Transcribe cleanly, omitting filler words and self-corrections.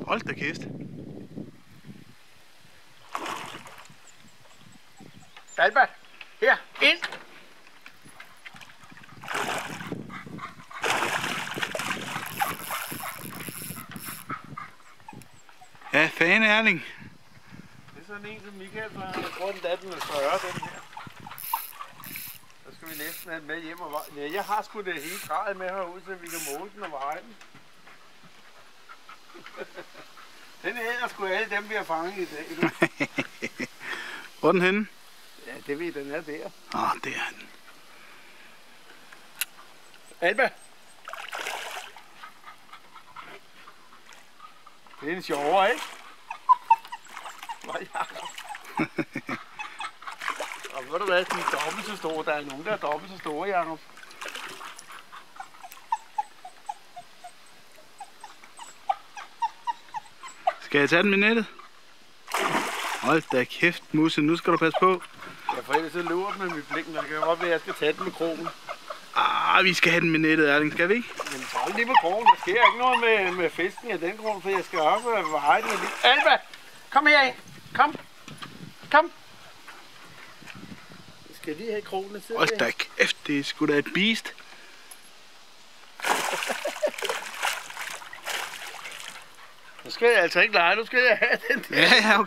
Hold da kæft. Alba, her, ind! Ja, fan Erling. Det er sådan en som Michael fra, jeg tror den er den er større, den her. Så skal vi næsten have den med hjem og veje. Ja, jeg har sgu det hele træet med herude, så vi kan måle den og veje den. Den æder sgu alle dem, vi har fanget i dag. Hvor er den henne? Ja, det ved den er der. Det er den. Alba! Det er en sjovere, ikke? Og ved du hvad, de er dobbelt så store. Der er nogen, der er dobbelt så store, Jacob. Skal jeg tage den med nettet? Hold da kæft, Musse, nu skal du passe på. Ja, for ellers så løber den med mit blik, men det kan godt være, at jeg skal tage den med krogen. Vi skal have den med nettet, Erling, skal vi ikke? Men så er det lige med krogen. Der sker ikke noget med fisken af den grund, for jeg skal også veje den lidt. Alba! Kom her ind! Kom! Kom! Jeg skal lige have krogen til. Hold da kæft, det er sgu da et beast. Nu skal jeg altså ikke lege, nu skal jeg have den der. Ja, okay.